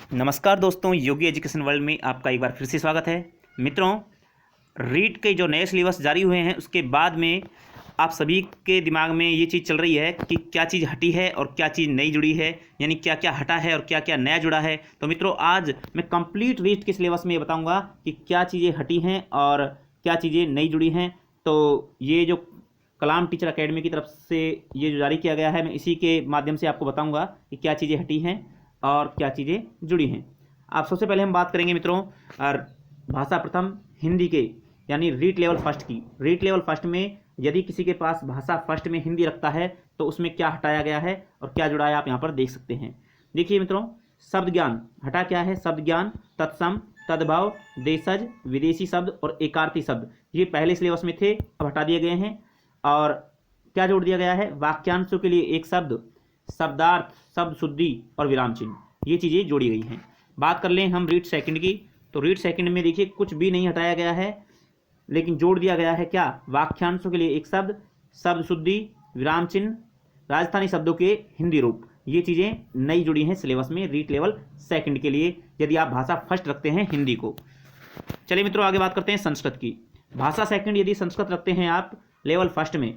नमस्कार दोस्तों, योगी education world में आपका एक बार फिर से स्वागत है। मित्रों, रीट के जो नए सिलेबस जारी हुए हैं उसके बाद में आप सभी के दिमाग में ये चीज़ चल रही है कि क्या चीज़ हटी है और क्या चीज़ नई जुड़ी है, यानी क्या क्या हटा है और क्या क्या नया जुड़ा है। तो मित्रों, आज मैं कंप्लीट रीट के सिलेबस में ये बताऊँगा कि क्या चीज़ें हटी हैं और क्या चीज़ें नई जुड़ी हैं। तो ये जो कलाम टीचर अकेडमी की तरफ से ये जो जारी किया गया है, मैं इसी के माध्यम से आपको बताऊँगा कि क्या चीज़ें हटी हैं और क्या चीज़ें जुड़ी हैं। आप सबसे पहले हम बात करेंगे मित्रों और भाषा प्रथम हिंदी के, यानी रीट लेवल फर्स्ट की। रीट लेवल फर्स्ट में यदि किसी के पास भाषा फर्स्ट में हिंदी रखता है तो उसमें क्या हटाया गया है और क्या जुड़ा है, आप यहाँ पर देख सकते हैं। देखिए मित्रों, शब्द ज्ञान हटा क्या है। शब्द ज्ञान, तत्सम, तद्भव, देशज, विदेशी शब्द और एकार्थी शब्द ये पहले सिलेबस में थे, अब हटा दिए गए हैं। और क्या जोड़ दिया गया है, वाक्यांशों के लिए एक शब्द, शब्दार्थ, शब्द शुद्धि और विराम चिन्ह, ये चीज़ें जोड़ी गई हैं। बात कर लें हम रीट सेकंड की, तो रीट सेकंड में देखिए कुछ भी नहीं हटाया गया है, लेकिन जोड़ दिया गया है क्या, वाक्यांशों के लिए एक शब्द, शब्द शुद्धि, विराम चिन्ह, राजस्थानी शब्दों के हिंदी रूप, ये चीज़ें नई जुड़ी हैं सिलेबस में रीट लेवल सेकंड के लिए, यदि आप भाषा फर्स्ट रखते हैं हिंदी को। चलिए मित्रों, आगे बात करते हैं संस्कृत की। भाषा सेकंड यदि संस्कृत रखते हैं आप लेवल फर्स्ट में,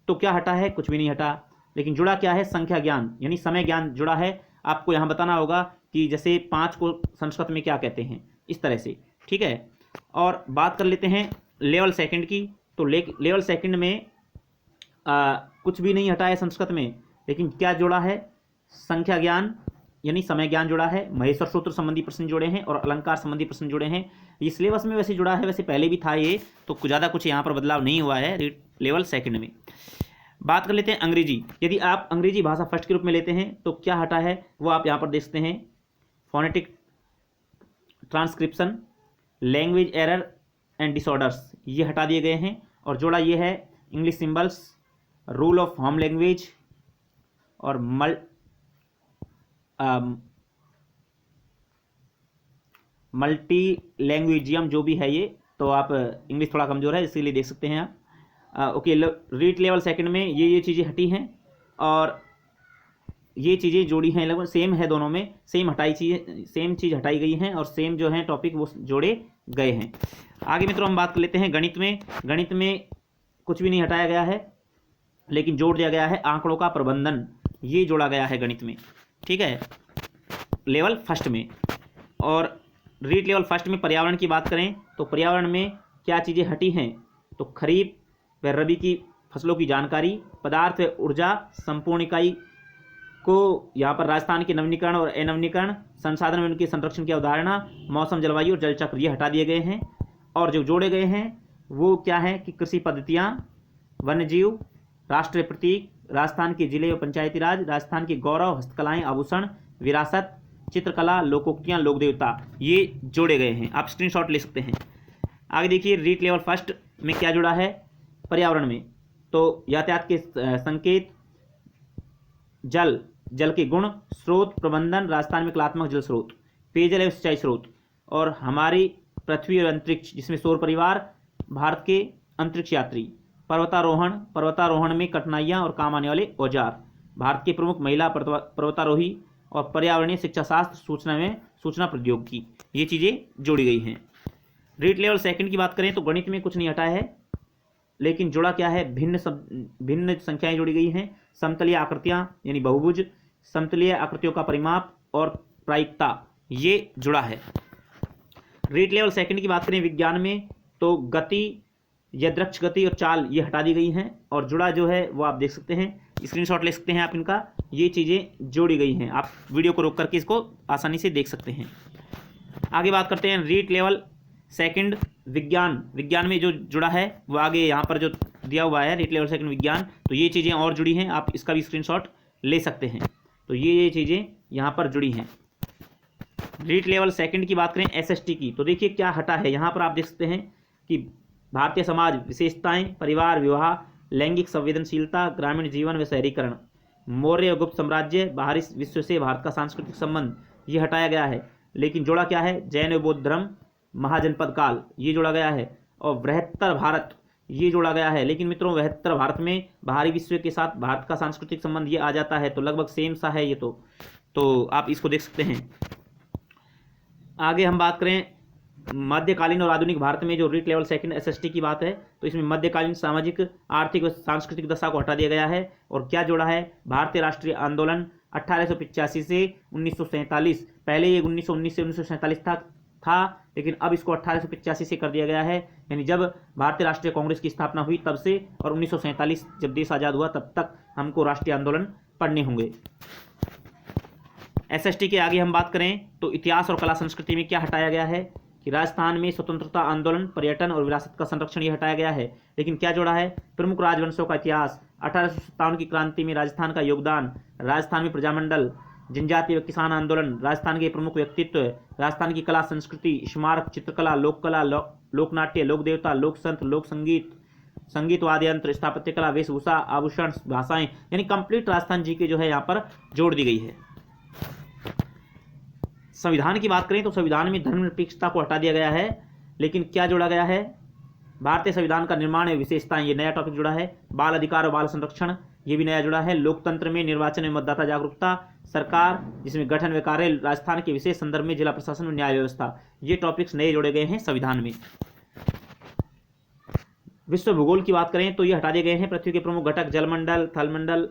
तो क्या हटा है, कुछ भी नहीं हटा, लेकिन जुड़ा क्या है, संख्या ज्ञान यानी समय ज्ञान जुड़ा है। आपको यहाँ बताना होगा कि जैसे 5 को संस्कृत में क्या कहते हैं, इस तरह से, ठीक है। और बात कर लेते हैं लेवल सेकंड की, तो लेवल सेकंड में कुछ भी नहीं हटा है संस्कृत में, लेकिन क्या जोड़ा है, संख्या ज्ञान यानी समय ज्ञान जुड़ा है, महेश्वर सूत्र संबंधी प्रश्न जुड़े हैं और अलंकार संबंधी प्रश्न जुड़े हैं। ये सिलेबस में वैसे जुड़ा है, वैसे पहले भी था ये, तो ज़्यादा कुछ यहाँ पर बदलाव नहीं हुआ है लेवल सेकंड में। बात कर लेते हैं अंग्रेजी। यदि आप अंग्रेजी भाषा फर्स्ट के रूप में लेते हैं तो क्या हटा है वो आप यहाँ पर देख सकते हैं। Phonetic transcription, language error and disorders ये हटा दिए गए हैं, और जोड़ा ये है English symbols, rule of home language और मल्टी लैंग्वेजियम जो भी है ये, तो आप इंग्लिश थोड़ा कमज़ोर है इसीलिए देख सकते हैं आप। ओके, रीट लेवल सेकंड में ये चीज़ें हटी हैं और ये चीज़ें जोड़ी हैं, लगभग सेम है दोनों में, सेम चीज़ हटाई गई हैं और सेम जो है टॉपिक वो जोड़े गए हैं। आगे मित्रों हम बात कर लेते हैं गणित में। गणित में कुछ भी नहीं हटाया गया है, लेकिन जोड़ दिया गया है आंकड़ों का प्रबंधन, ये जोड़ा गया है गणित में, ठीक है, लेवल फर्स्ट में। और रीट लेवल फर्स्ट में पर्यावरण की बात करें तो पर्यावरण में क्या चीज़ें हटी हैं, तो खरीफ व रबी की फसलों की जानकारी, पदार्थ व ऊर्जा, संपूर्ण इकाई को यहाँ पर राजस्थान के नवीनीकरण और अनवीनीकरण, संसाधन में उनके संरक्षण की अवधारणा, मौसम, जलवायु और जल चक्र ये हटा दिए गए हैं। और जो जोड़े गए हैं वो क्या है कि कृषि पद्धतियाँ, वन्यजीव, राष्ट्रीय प्रतीक, राजस्थान के जिले व पंचायती राज, राजस्थान के गौरव, हस्तकलाएँ, आभूषण, विरासत, चित्रकला, लोकोक्तियाँ, लोक देवता, ये जोड़े गए हैं। आप स्क्रीनशॉट ले सकते हैं। आगे देखिए रीट लेवल फर्स्ट में क्या जुड़ा है पर्यावरण में, तो यातायात के संकेत, जल के गुण, स्रोत प्रबंधन, राजस्थान में कलात्मक जल स्रोत, पेयजल एवं सिंचाई स्रोत, और हमारी पृथ्वी और अंतरिक्ष जिसमें सौर परिवार, भारत के अंतरिक्ष यात्री, पर्वतारोहण में कठिनाइयाँ और काम आने वाले औजार, भारत की प्रमुख महिला पर्वतारोही, और पर्यावरणीय शिक्षा शास्त्र, सूचना प्रौद्योगिकी, ये चीज़ें जोड़ी गई हैं। रीट लेवल सेकंड की बात करें तो गणित में कुछ नहीं हटाया है, लेकिन जुड़ा क्या है, भिन्न संख्याएं जोड़ी गई हैं, समतलीय आकृतियां यानी बहुभुज, समतलीय आकृतियों का परिमाप और प्रायिकता ये जुड़ा है। रीट लेवल सेकंड की बात करें विज्ञान में तो गति, यदृक्ष गति और चाल ये हटा दी गई हैं, और जुड़ा जो है वो आप देख सकते हैं, स्क्रीनशॉट ले सकते हैं आप इनका, ये चीज़ें जोड़ी गई हैं। आप वीडियो को रोक करके इसको आसानी से देख सकते हैं। आगे बात करते हैं रीट लेवल सेकंड विज्ञान में जो जुड़ा है वो आगे यहाँ पर जो दिया हुआ है रीट लेवल सेकंड विज्ञान, तो ये चीज़ें और जुड़ी हैं, आप इसका भी स्क्रीनशॉट ले सकते हैं। तो ये चीज़ें यहाँ पर जुड़ी हैं। रीट लेवल सेकंड की बात करें एसएसटी की, तो देखिए क्या हटा है, यहाँ पर आप देख सकते हैं कि भारतीय समाज विशेषताएं, परिवार, विवाह, लैंगिक संवेदनशीलता, ग्रामीण जीवन व शहरीकरण, मौर्य गुप्त साम्राज्य, बाहरी विश्व से भारत का सांस्कृतिक संबंध, ये हटाया गया है, लेकिन जोड़ा क्या है, जैन व बौद्ध धर्म, महाजनपद काल ये जोड़ा गया है, और बृहत्तर भारत ये जोड़ा गया है। लेकिन मित्रों बृहत्तर भारत में बाहरी विश्व के साथ भारत का सांस्कृतिक संबंध ये आ जाता है, तो लगभग सेम सा है ये, तो आप इसको देख सकते हैं। आगे हम बात करें मध्यकालीन और आधुनिक भारत में जो रीट लेवल सेकंड एसएसटी की बात है, तो इसमें मध्यकालीन सामाजिक आर्थिक व सांस्कृतिक दशा को हटा दिया गया है और क्या जोड़ा है, भारतीय राष्ट्रीय आंदोलन 1885 से 1947। पहले ये 1919 से 1947 था, लेकिन अब इसको 1885 से कर दिया गया है, यानी जब भारतीय राष्ट्रीय कांग्रेस की स्थापना हुई तब से और 1947 जब देश आज़ाद हुआ तब तक हमको राष्ट्रीय आंदोलन पढ़ने होंगे। एसएसटी के आगे हम बात करें तो इतिहास और कला संस्कृति में क्या हटाया गया है कि राजस्थान में स्वतंत्रता आंदोलन, पर्यटन और विरासत का संरक्षण ये हटाया गया है, लेकिन क्या जोड़ा है, प्रमुख राजवंशों का इतिहास, 1857 की क्रांति में राजस्थान का योगदान, राजस्थान में प्रजामंडल, जनजातीय व किसान आंदोलन, राजस्थान के प्रमुख व्यक्तित्व, राजस्थान की कला संस्कृति, स्मारक, चित्रकला, लोककला, लोकनाट्य, लोक देवता, लोक संत, लोक संगीत, संगीत वाद्य यंत्र, स्थापत्य कला, वेशभूषा, आभूषण, भाषाएं, यानी कंप्लीट राजस्थान जी के जो है यहाँ पर जोड़ दी गई है। संविधान की बात करें तो संविधान में धर्मनिरपेक्षता को हटा दिया गया है, लेकिन क्या जोड़ा गया है, भारतीय संविधान का निर्माण एवं विशेषताएं, ये नया टॉपिक जुड़ा है। बाल अधिकार और बाल संरक्षण, ये भी नया जुड़ा है। लोकतंत्र में निर्वाचन में मतदाता जागरूकता, सरकार जिसमें गठन व कार्य, राजस्थान के विशेष संदर्भ में जिला प्रशासन और न्याय व्यवस्था, ये टॉपिक्स नए जोड़े गए हैं संविधान में। विश्व भूगोल की बात करें तो ये हटा दिए गए हैं। पृथ्वी के प्रमुख घटक जलमंडल, थलमंडल,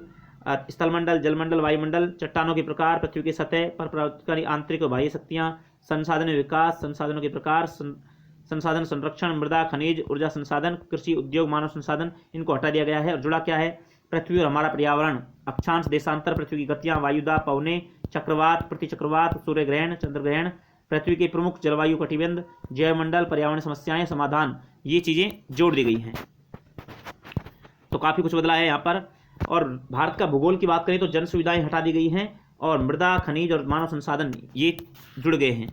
स्थलमंडल, जलमंडल, वायुमंडल, चट्टानों के प्रकार, पृथ्वी की सतह पर प्रवर्तनकारी आंतरिक और बाह्य शक्तियां, संसाधन विकास, संसाधनों के प्रकार, संसाधन संरक्षण, मृदा, खनिज, ऊर्जा संसाधन, कृषि, उद्योग, मानव संसाधन, इनको हटा दिया गया है। और जुड़ा क्या है, पृथ्वी और हमारा पर्यावरण, अक्षांश, देशांतर, पृथ्वी की गतियां, वायुदाब, पवने, चक्रवात, प्रतिचक्रवात, सूर्य ग्रहण, चंद्र ग्रहण, पृथ्वी के प्रमुख जलवायु कटिबंध, जैवमंडल, पर्यावरण समस्याएं, समाधान, ये चीजें जोड़ दी गई हैं। तो काफी कुछ बदला है यहाँ पर। और भारत का भूगोल की बात करें तो जन सुविधाएं हटा दी गई हैं और मृदा, खनिज और मानव संसाधन ये जुड़ गए हैं।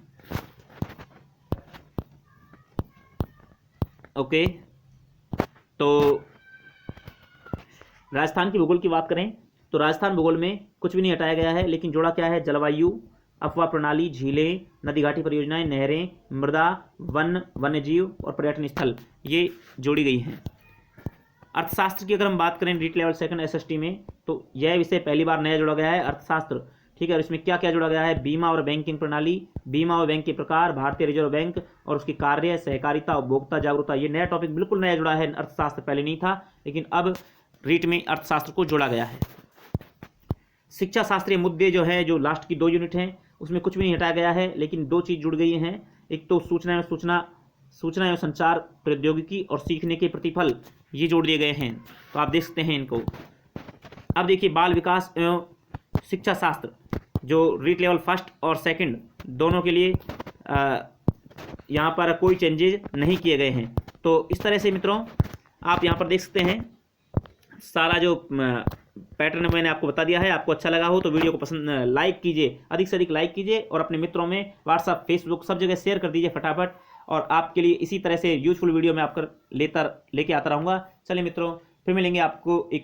ओके, तो राजस्थान की भूगोल की बात करें तो राजस्थान भूगोल में कुछ भी नहीं हटाया गया है, लेकिन जोड़ा क्या है, जलवायु, अफवाह प्रणाली, झीलें, नदी घाटी परियोजनाएं, नहरें, मृदा, वन, वन्यजीव और पर्यटन स्थल, ये जोड़ी गई हैं। अर्थशास्त्र की अगर हम बात करें रीट लेवल सेकंड एसएसटी में, तो यह विषय पहली बार नया जोड़ा गया है, अर्थशास्त्र। ठीक है, और इसमें क्या क्या जोड़ा गया है, बीमा और बैंकिंग प्रणाली, बीमा और बैंक के प्रकार, भारतीय रिजर्व बैंक और उसकी कार्य, सहकारिता, उपभोक्ता जागरूकता, ये नया टॉपिक बिल्कुल नया जुड़ा है। अर्थशास्त्र पहले नहीं था, लेकिन अब रीट में अर्थशास्त्र को जोड़ा गया है। शिक्षा शास्त्रीय मुद्दे जो है, जो लास्ट की 2 यूनिट हैं, उसमें कुछ भी नहीं हटाया गया है, लेकिन 2 चीज जुड़ गई हैं। एक तो सूचना एवं संचार प्रौद्योगिकी और सीखने के प्रतिफल, ये जोड़ दिए गए हैं। तो आप देख सकते हैं इनको। अब देखिए बाल विकास एवं शिक्षा शास्त्र, जो रीट लेवल फर्स्ट और सेकंड दोनों के लिए यहाँ पर कोई चेंजेज नहीं किए गए हैं। तो इस तरह से मित्रों आप यहाँ पर देख सकते हैं सारा जो पैटर्न मैंने आपको बता दिया है। आपको अच्छा लगा हो तो वीडियो को पसंद लाइक कीजिए, अधिक से अधिक लाइक कीजिए और अपने मित्रों में व्हाट्सएप, फेसबुक सब जगह शेयर कर दीजिए फटाफट। और आपके लिए इसी तरह से यूजफुल वीडियो मैं आपको लेके आता रहूँगा। चलिए मित्रों, फिर मिलेंगे आपको एक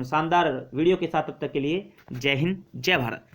शानदार वीडियो के साथ। तब तक के लिए जय हिंद, जय भारत।